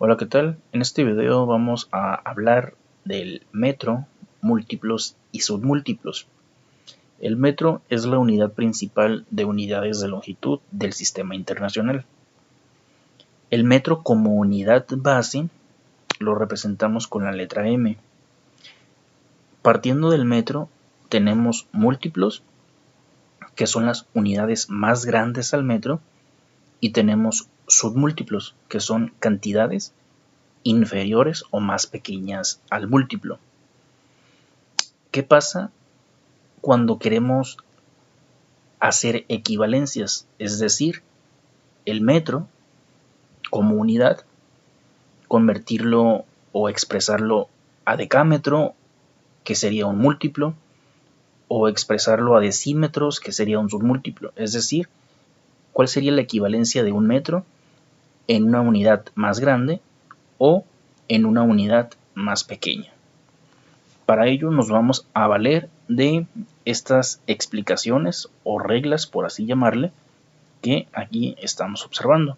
Hola, ¿qué tal? En este video vamos a hablar del metro, múltiplos y submúltiplos. El metro es la unidad principal de unidades de longitud del sistema internacional. El metro como unidad base lo representamos con la letra M. Partiendo del metro tenemos múltiplos, que son las unidades más grandes al metro, y tenemos submúltiplos, que son cantidades inferiores o más pequeñas al múltiplo. ¿Qué pasa cuando queremos hacer equivalencias? Es decir, el metro como unidad, convertirlo o expresarlo a decámetro, que sería un múltiplo, o expresarlo a decímetros, que sería un submúltiplo. Es decir, ¿cuál sería la equivalencia de un metro en una unidad más grande o en una unidad más pequeña? Para ello nos vamos a valer de estas explicaciones o reglas, por así llamarle, que aquí estamos observando.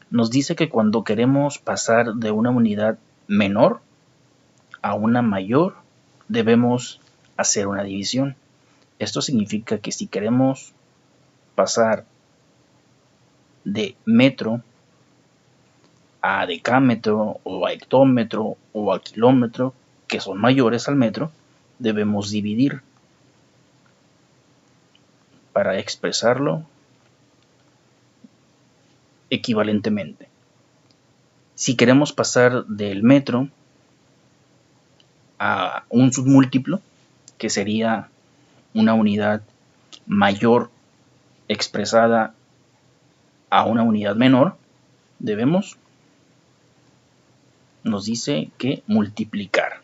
Nos dice que cuando queremos pasar de una unidad menor a una mayor, debemos hacer una división. Esto significa que si queremos pasar de metro a decámetro o a hectómetro o a kilómetro, que son mayores al metro, debemos dividir para expresarlo equivalentemente. Si queremos pasar del metro a un submúltiplo, que sería una unidad mayor expresada a una unidad menor, nos dice que multiplicar.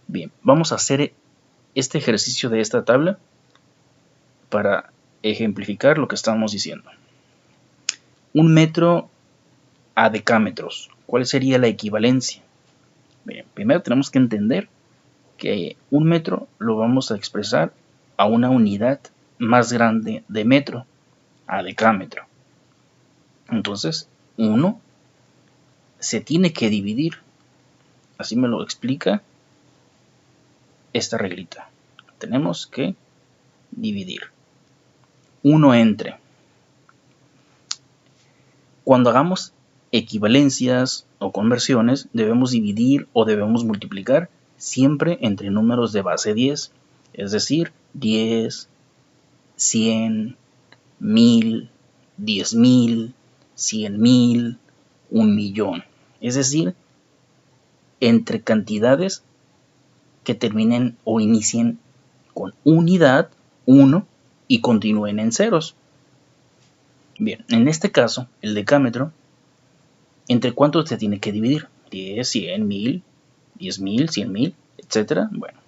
Bien, vamos a hacer este ejercicio de esta tabla para ejemplificar lo que estamos diciendo. Un metro a decámetros. ¿Cuál sería la equivalencia? Bien, primero tenemos que entender que un metro lo vamos a expresar a una unidad más grande de metro, a decámetro. Entonces, 1 se tiene que dividir. Así me lo explica esta reglita. Tenemos que dividir. 1 entre. Cuando hagamos equivalencias o conversiones, debemos dividir o debemos multiplicar siempre entre números de base 10, es decir, 10, 100, 1000, 10,000, 100,000, 1,000,000. Es decir, entre cantidades que terminen o inicien con unidad, 1, y continúen en ceros. Bien, en este caso, el decámetro, ¿entre cuántos se tiene que dividir? 10, 100, 1000, 10,000, 100,000, etc. Bueno,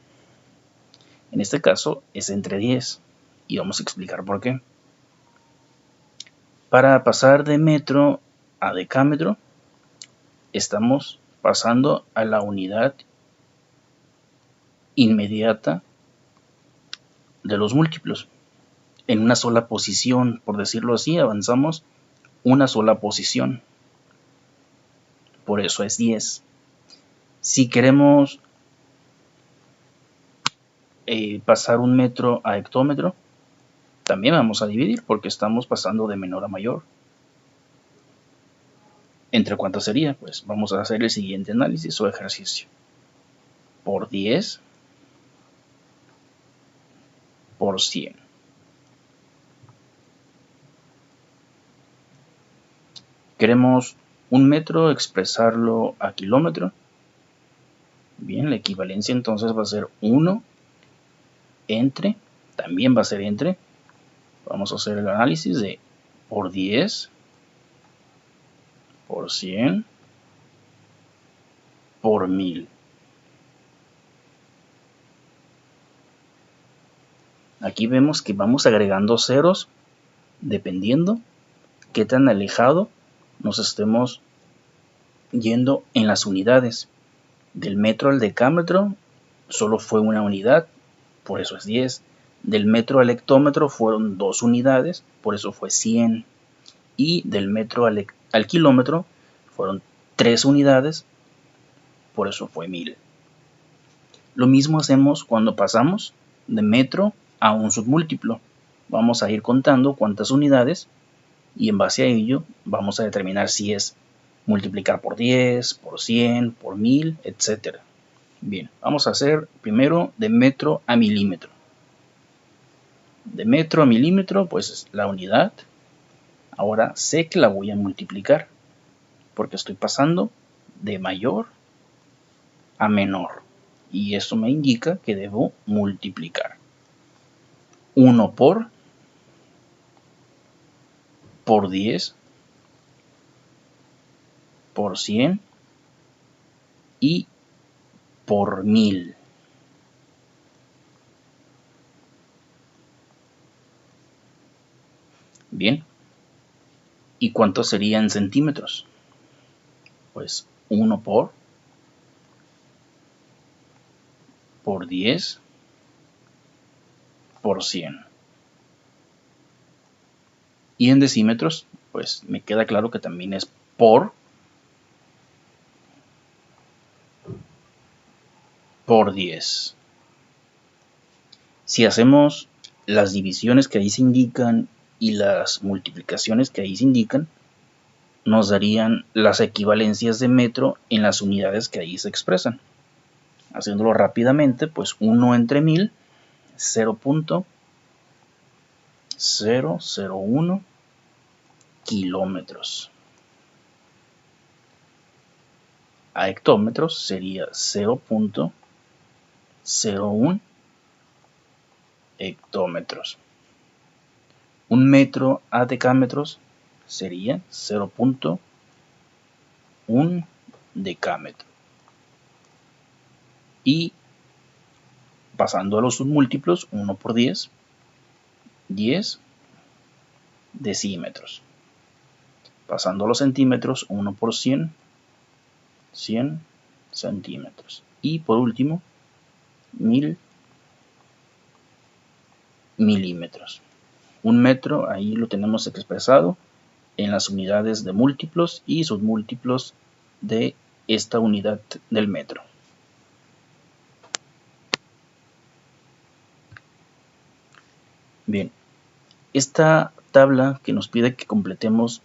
en este caso es entre 10 y vamos a explicar por qué. Para pasar de metro a decámetro, estamos pasando a la unidad inmediata de los múltiplos. En una sola posición, por decirlo así, avanzamos una sola posición. Por eso es 10. Si queremos pasar un metro a hectómetro, también vamos a dividir porque estamos pasando de menor a mayor. ¿Entre cuánto sería? Pues vamos a hacer el siguiente análisis o ejercicio. Por 10 por 100. Queremos un metro expresarlo a kilómetro. Bien, la equivalencia entonces va a ser 1 entre, también va a ser entre, vamos a hacer el análisis de por 10, por 100, por 1000. Aquí vemos que vamos agregando ceros dependiendo qué tan alejado nos estemos yendo en las unidades. Del metro al decámetro solo fue una unidad, por eso es 10. Del metro al hectómetro fueron 2 unidades, por eso fue 100. Y del metro al kilómetro fueron 3 unidades, por eso fue 1000. Lo mismo hacemos cuando pasamos de metro a un submúltiplo. Vamos a ir contando cuántas unidades y en base a ello vamos a determinar si es multiplicar por 10, por 100, por 1000, etc. Bien, vamos a hacer primero de metro a milímetro. De metro a milímetro, pues la unidad. Ahora sé que la voy a multiplicar porque estoy pasando de mayor a menor. Y eso me indica que debo multiplicar. 1 por 10, por 100 y por 1000. Bien. ¿Y cuánto sería en centímetros? Pues 1 por 10 por 100. Y en decímetros, pues me queda claro que también es por 10. Si hacemos las divisiones que ahí se indican y las multiplicaciones que ahí se indican, nos darían las equivalencias de metro en las unidades que ahí se expresan. Haciéndolo rápidamente, pues 1 entre 1000, 0.001 kilómetros. A hectómetros sería 0.01 hectómetros. Un metro a decámetros sería 0.1 decámetro. Y pasando a los submúltiplos, 1 por 10, 10 decímetros. Pasando a los centímetros, 1 por 100, 100 centímetros. Y por último, 1000 milímetros. Un metro, ahí lo tenemos expresado en las unidades de múltiplos y submúltiplos de esta unidad del metro. Bien, esta tabla que nos pide que completemos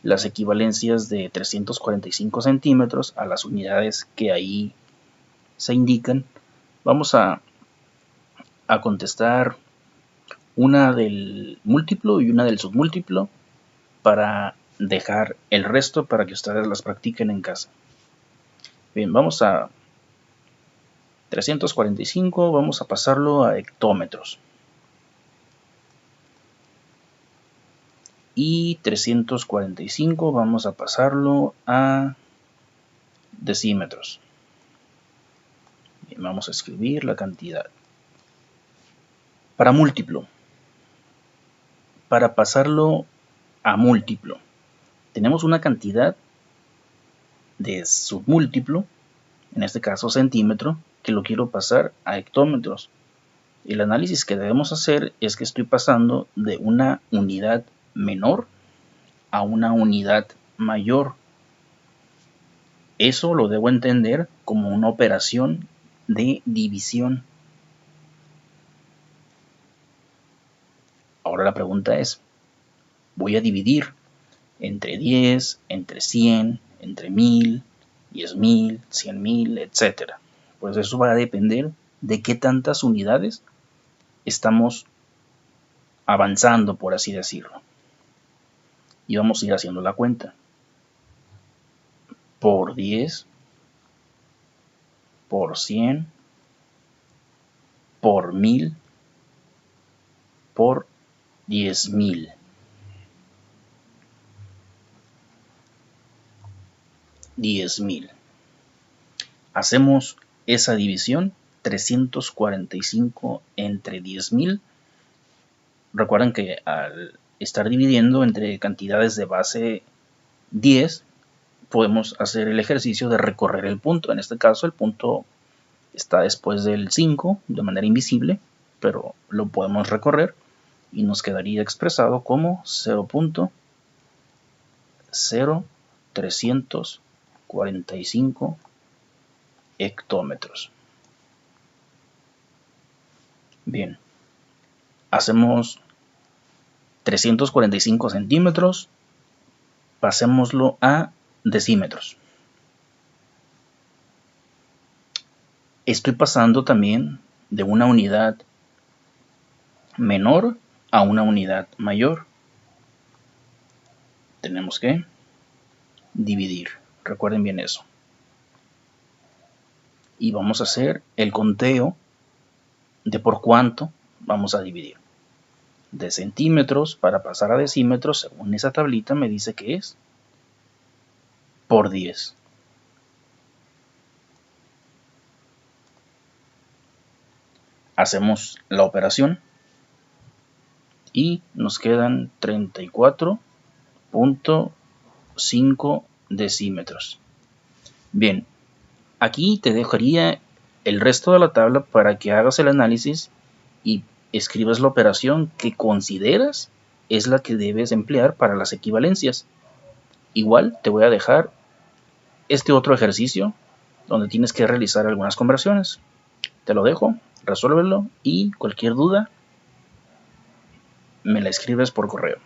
las equivalencias de 345 centímetros a las unidades que ahí se indican, vamos a contestar una del múltiplo y una del submúltiplo para dejar el resto para que ustedes las practiquen en casa. Bien, vamos a 345, vamos a pasarlo a hectómetros. Y 345 vamos a pasarlo a decímetros. Bien, vamos a escribir la cantidad. Para múltiplo, para pasarlo a múltiplo, tenemos una cantidad de submúltiplo, en este caso centímetro, que lo quiero pasar a hectómetros. El análisis que debemos hacer es que estoy pasando de una unidad menor a una unidad mayor. Eso lo debo entender como una operación de división. Ahora la pregunta es, voy a dividir entre 10, entre 100, entre 1000, 10.000, 100.000, etc. Pues eso va a depender de qué tantas unidades estamos avanzando, por así decirlo. Y vamos a ir haciendo la cuenta. Por 10, por 100, por 1000, por 10.000. Hacemos esa división, 345 entre 10.000. Recuerden que al estar dividiendo entre cantidades de base 10, podemos hacer el ejercicio de recorrer el punto. En este caso el punto está después del 5 de manera invisible, pero lo podemos recorrer y nos quedaría expresado como 0.0345. 345 hectómetros. Bien, hacemos 345 centímetros, pasémoslo a decímetros. Estoy pasando también de una unidad menor a una unidad mayor. Tenemos que dividir, recuerden bien eso. Y vamos a hacer el conteo de por cuánto vamos a dividir. De centímetros para pasar a decímetros, según esa tablita me dice que es por 10. Hacemos la operación y nos quedan 34.5 decímetros. Bien, aquí te dejaría el resto de la tabla para que hagas el análisis y escribas la operación que consideras es la que debes emplear para las equivalencias. Igual te voy a dejar este otro ejercicio donde tienes que realizar algunas conversiones. Te lo dejo, resuélvelo y cualquier duda me la escribes por correo.